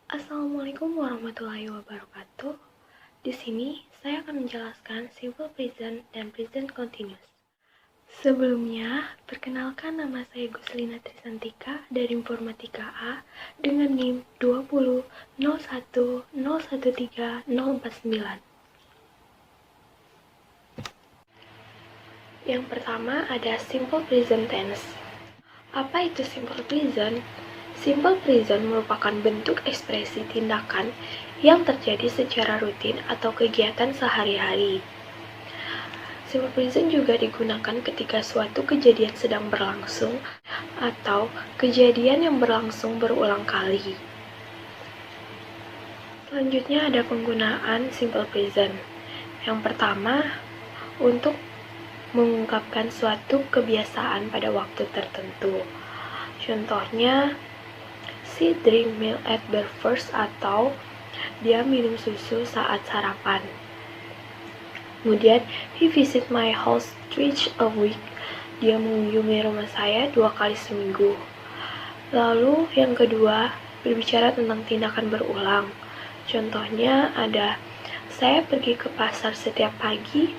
Assalamualaikum warahmatullahi wabarakatuh. Di sini saya akan menjelaskan simple present dan present continuous. Sebelumnya, perkenalkan nama saya Guslina Trisantika dari Informatika A dengan NIM 20.01.013.049. Yang pertama ada simple present tense. Apa itu simple present? Simple present merupakan bentuk ekspresi tindakan yang terjadi secara rutin atau kegiatan sehari-hari. Simple present juga digunakan ketika suatu kejadian sedang berlangsung atau kejadian yang berlangsung berulang kali. Selanjutnya ada penggunaan simple present. Yang pertama, untuk mengungkapkan suatu kebiasaan pada waktu tertentu. Contohnya, she drink milk at breakfast atau dia minum susu saat sarapan. Kemudian, he visit my house twice a week. Dia mengunjungi rumah saya 2 kali seminggu. Lalu yang kedua, berbicara tentang tindakan berulang. Contohnya ada, saya pergi ke pasar setiap pagi.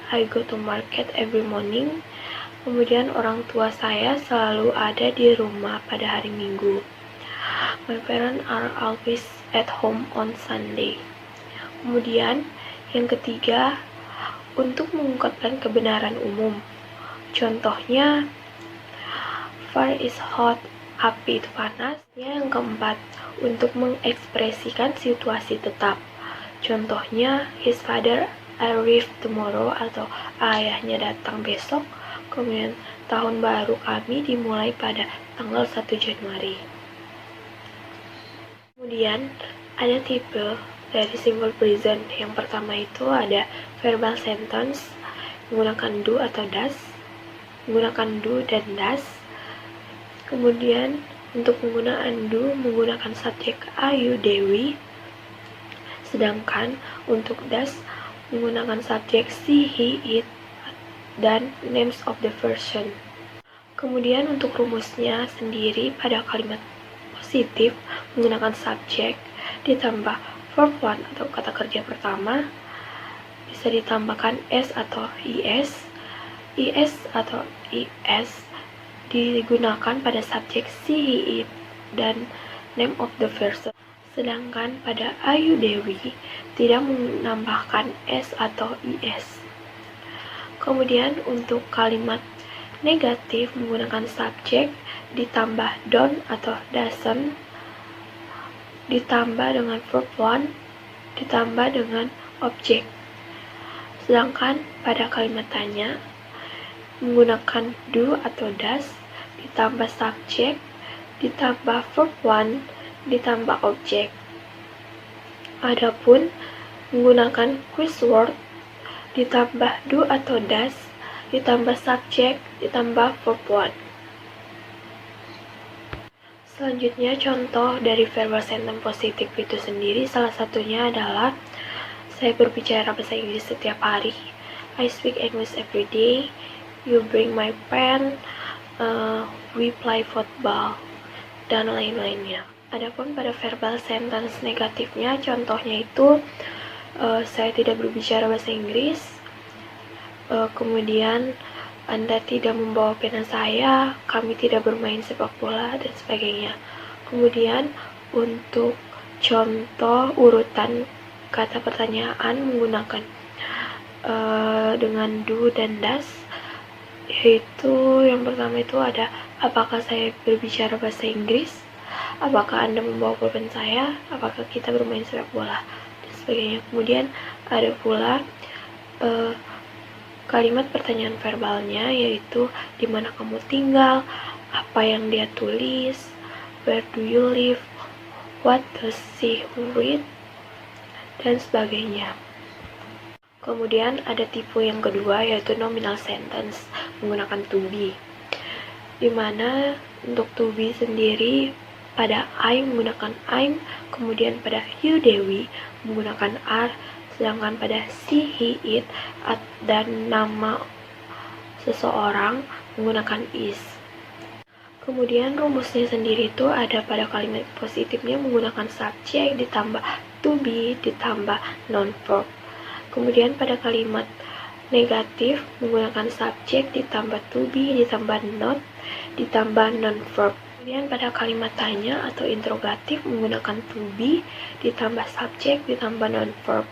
I go to market every morning. Kemudian orang tua saya selalu ada di rumah pada hari Minggu. My parents are always at home on Sunday. Kemudian yang ketiga, untuk mengungkapkan kebenaran umum. Contohnya, fire is hot, api itu panas. Yang keempat, untuk mengekspresikan situasi tetap. Contohnya, his father arrive tomorrow atau ayahnya datang besok. Kemudian tahun baru kami dimulai pada tanggal 1 Januari. Kemudian ada tipe dari simple present. Yang pertama itu ada verbal sentence menggunakan do atau does, menggunakan do dan does. Kemudian untuk penggunaan do menggunakan subjek Ayu Dewi, sedangkan untuk does menggunakan subjek she, he, it, dan names of the person. Kemudian untuk rumusnya sendiri pada kalimat positif menggunakan subjek ditambah verb one atau kata kerja pertama, bisa ditambahkan s atau is atau is digunakan pada subjek she, he, it, dan name of the person. Sedangkan pada Ayu Dewi tidak menambahkan s atau is. Kemudian untuk kalimat negatif menggunakan subjek ditambah don't atau doesn't, ditambah dengan verb one, ditambah dengan objek. Sedangkan pada kalimat tanya menggunakan do atau does, ditambah subjek, ditambah verb one, ditambah objek. Adapun menggunakan quiz word ditambah do atau does, ditambah subjek, ditambah verb one. Selanjutnya contoh dari verbal sentence positif itu sendiri, salah satunya adalah saya berbicara bahasa Inggris setiap hari. I speak English every day. You bring my pen. We play football, dan lain-lainnya. Adapun pada verbal sentence negatifnya, contohnya itu saya tidak berbicara bahasa Inggris. Kemudian Anda tidak membawa pena saya, kami tidak bermain sepak bola, dan sebagainya. Kemudian untuk contoh urutan kata pertanyaan menggunakan dengan do dan does, yaitu yang pertama itu ada, apakah saya berbicara bahasa Inggris, apakah Anda membawa pulpen saya, apakah kita bermain sepak bola, dan sebagainya. Kemudian ada pula kalimat pertanyaan verbalnya, yaitu di mana kamu tinggal, apa yang dia tulis, where do you live, what does she read, dan sebagainya. Kemudian ada tipe yang kedua, yaitu nominal sentence menggunakan to be, di mana untuk to be sendiri pada I menggunakan I'm, kemudian pada you Dewi menggunakan are, sedangkan pada she, he, it, dan nama seseorang menggunakan is. Kemudian rumusnya sendiri itu ada pada kalimat positifnya menggunakan subjek ditambah to be ditambah non-verb. Kemudian pada kalimat negatif menggunakan subjek ditambah to be ditambah not ditambah non-verb. Kemudian pada kalimat tanya atau interrogatif menggunakan to be ditambah subjek ditambah non-verb.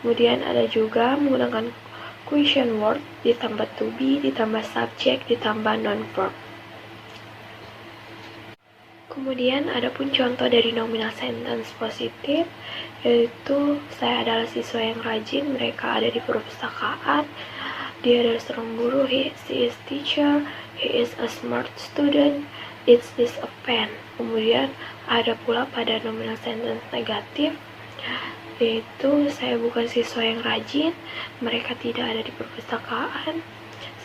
Kemudian ada juga menggunakan question word ditambah to be ditambah subjek ditambah non-verb. Kemudian ada pun contoh dari nominal sentence positif, yaitu saya adalah siswa yang rajin, mereka ada di perpustakaan, dia adalah seorang guru, she is teacher, he is a smart student, it is a pen. Kemudian ada pula pada nominal sentence negatif, yaitu saya bukan siswa yang rajin, mereka tidak ada di perpustakaan,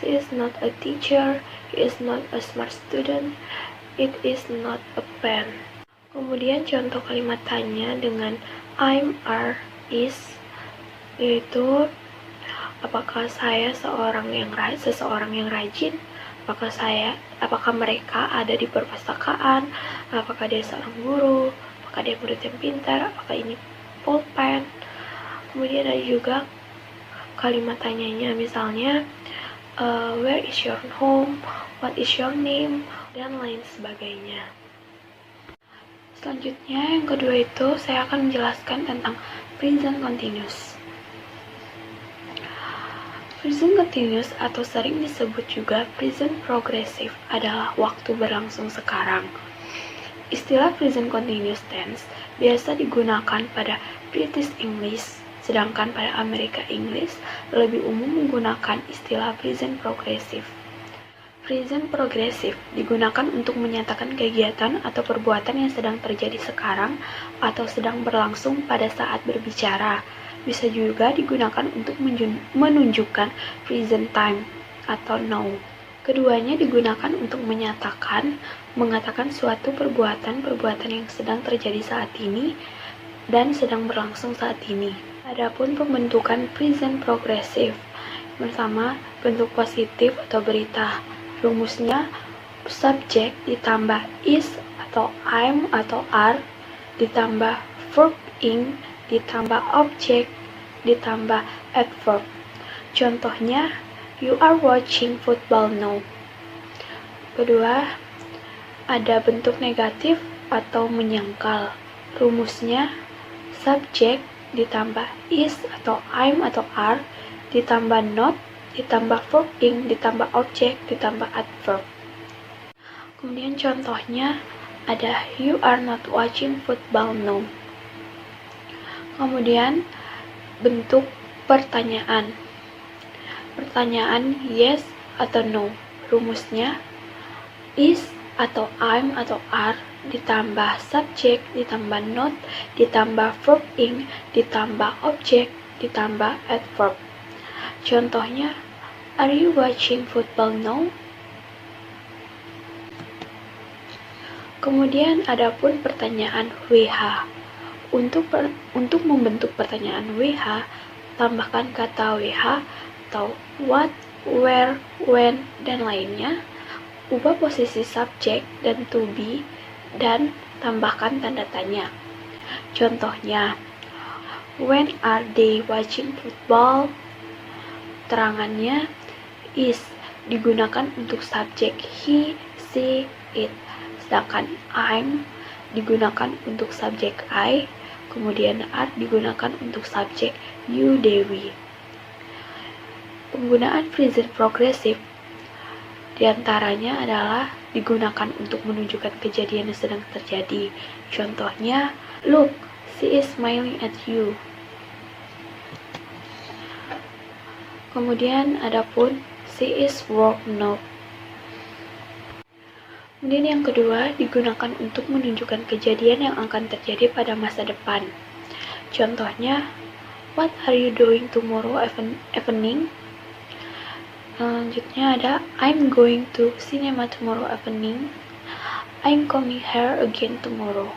she is not a teacher, he is not a smart student, it is not a pen. Kemudian contoh kalimat tanya dengan I'm, are, is, yaitu apakah saya seseorang yang rajin? Apakah mereka ada di perpustakaan? Apakah dia seorang guru? Apakah dia murid yang pintar? Apakah ini pulpen? Kemudian ada juga kalimat tanyanya, misalnya where is your home? What is your name? Dan lain sebagainya. Selanjutnya yang kedua itu saya akan menjelaskan tentang present continuous. Present continuous atau sering disebut juga present progressive adalah waktu berlangsung sekarang. Istilah present continuous tense biasa digunakan pada British English, sedangkan pada Amerika English lebih umum menggunakan istilah present progressive. Present progressive digunakan untuk menyatakan kegiatan atau perbuatan yang sedang terjadi sekarang atau sedang berlangsung pada saat berbicara. Bisa juga digunakan untuk menunjukkan present time atau now. Keduanya digunakan untuk mengatakan suatu perbuatan yang sedang terjadi saat ini dan sedang berlangsung saat ini. Adapun pembentukan present progressive, pertama bentuk positif atau berita. Rumusnya subjek ditambah is atau I'm atau are ditambah verb ing ditambah objek ditambah adverb. Contohnya, you are watching football now. Kedua, ada bentuk negatif atau menyangkal. Rumusnya subjek ditambah is atau I'm atau are ditambah not ditambah verb ing ditambah objek ditambah adverb. Kemudian contohnya ada you are not watching football now. Kemudian bentuk pertanyaan. Pertanyaan yes atau no. Rumusnya is atau I'm atau are ditambah subjek ditambah not ditambah verb ing ditambah objek ditambah adverb. Contohnya, are you watching football now? Kemudian ada pun pertanyaan WH. Untuk membentuk pertanyaan WH, tambahkan kata WH atau what, where, when, dan lainnya. Ubah posisi subjek dan to be dan tambahkan tanda tanya. Contohnya, when are they watching football? Terangannya is digunakan untuk subjek he, she, it. Sedangkan I'm digunakan untuk subjek I, kemudian are digunakan untuk subjek you, Dewi. Penggunaan present progressive diantaranya adalah digunakan untuk menunjukkan kejadian yang sedang terjadi. Contohnya, look, she is smiling at you. Kemudian ada pun she is work now. Kemudian yang kedua digunakan untuk menunjukkan kejadian yang akan terjadi pada masa depan. Contohnya, what are you doing tomorrow evening? Selanjutnya ada I'm going to cinema tomorrow evening. I'm coming here again tomorrow.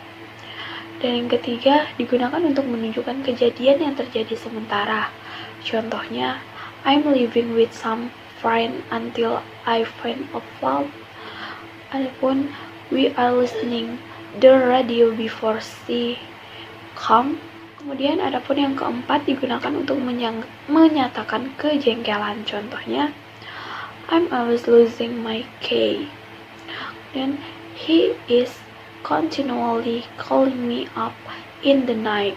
Dan yang ketiga digunakan untuk menunjukkan kejadian yang terjadi sementara. Contohnya, I'm living with some friend until I find a job. Adapun we are listening the radio before she come. Kemudian adapun yang keempat digunakan untuk menyatakan kejengkelan. Contohnya, I'm always losing my key. Dan he is continually calling me up in the night.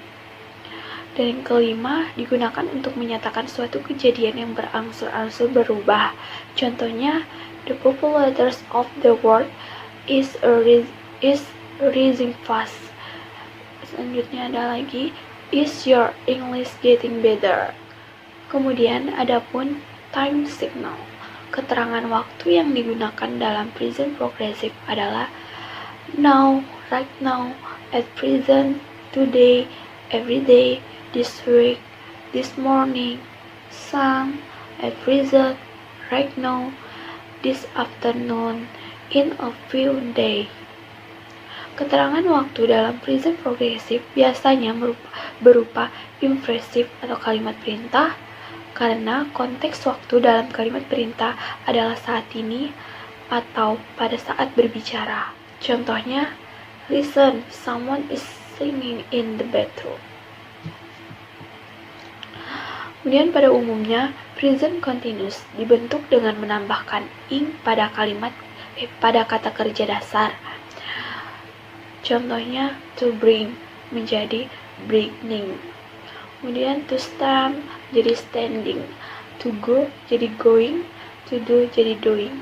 Dan yang kelima digunakan untuk menyatakan suatu kejadian yang berangsur-angsur berubah. Contohnya, the popularity of the world is rising fast. Selanjutnya ada lagi, is your English getting better? Kemudian adapun time signal. Keterangan waktu yang digunakan dalam present progressive adalah now, right now, at present, today, every day, this week, this morning, some, at present, right now, this afternoon, in a few days. Keterangan waktu dalam present progressive biasanya berupa impresif atau kalimat perintah, karena konteks waktu dalam kalimat perintah adalah saat ini atau pada saat berbicara. Contohnya, listen, someone is singing in the bathroom. Kemudian pada umumnya, present continuous dibentuk dengan menambahkan ing pada kata kerja dasar. Contohnya, to bring menjadi bringing. Kemudian to stand jadi standing, to go jadi going, to do jadi doing.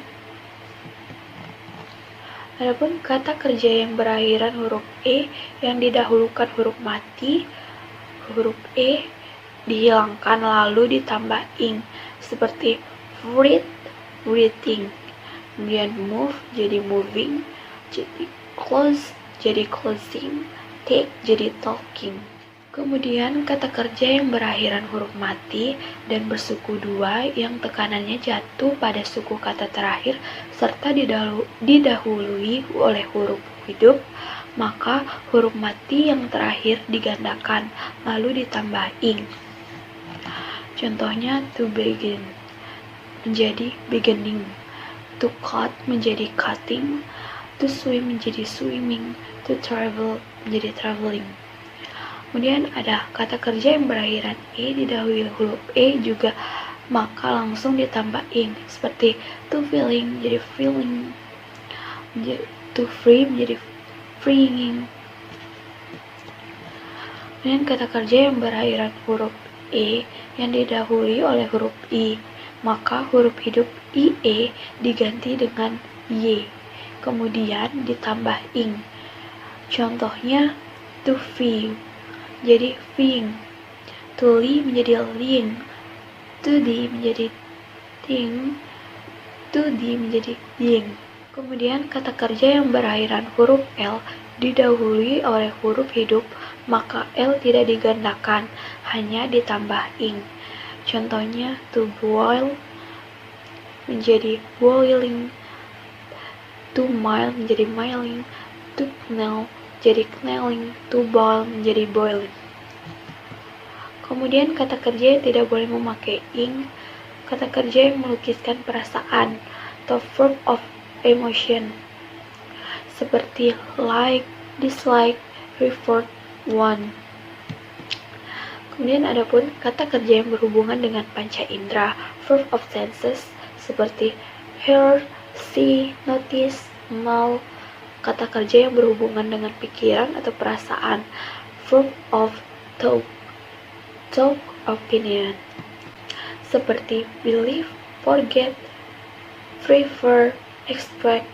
Adapun kata kerja yang berakhiran huruf e yang didahulukan huruf mati, huruf e dihilangkan lalu ditambah ing, seperti read, reading. Kemudian move jadi moving, jadi close jadi closing, take jadi talking. Kemudian kata kerja yang berakhiran huruf mati dan bersuku dua yang tekanannya jatuh pada suku kata terakhir serta didahului oleh huruf hidup, maka huruf mati yang terakhir digandakan lalu ditambah ing. Contohnya, to begin menjadi beginning, to cut menjadi cutting, to swim menjadi swimming, to travel menjadi traveling. Kemudian ada kata kerja yang berakhiran e didahului huruf e juga, maka langsung ditambah ing, seperti to feeling menjadi feeling, to free menjadi freeing. Kemudian kata kerja yang berakhiran huruf e yang didahului oleh huruf i, maka huruf hidup ie diganti dengan y, kemudian ditambah ing. Contohnya, to fee jadi feeing, to li menjadi ling, to di menjadi ting, to di menjadi ding. Kemudian kata kerja yang berakhiran huruf l didahului oleh huruf hidup, maka l tidak digandakan, hanya ditambah ing. Contohnya, to boil menjadi boiling, to mile menjadi miling, to kneel jadi knelling, to boil menjadi boiling. Kemudian kata kerja yang tidak boleh memakai ing, kata kerja yang melukiskan perasaan atau verb of emotion, seperti like, dislike, report, want. Kemudian adapun kata kerja yang berhubungan dengan panca indera, verb of senses, seperti hear, see, notice, smell. Kata kerja yang berhubungan dengan pikiran atau perasaan, verb of thought, talk, opinion, seperti believe, forget, prefer, expect.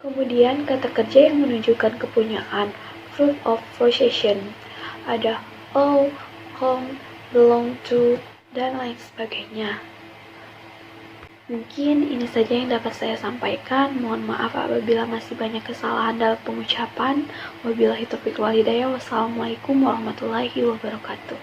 Kemudian kata kerja yang menunjukkan kepunyaan, verb of possession, ada own, own, belong to, dan lain sebagainya. Mungkin ini saja yang dapat saya sampaikan. Mohon maaf apabila masih banyak kesalahan dalam pengucapan. Wabillahi taufiq wal hidayah. Wassalamualaikum warahmatullahi wabarakatuh.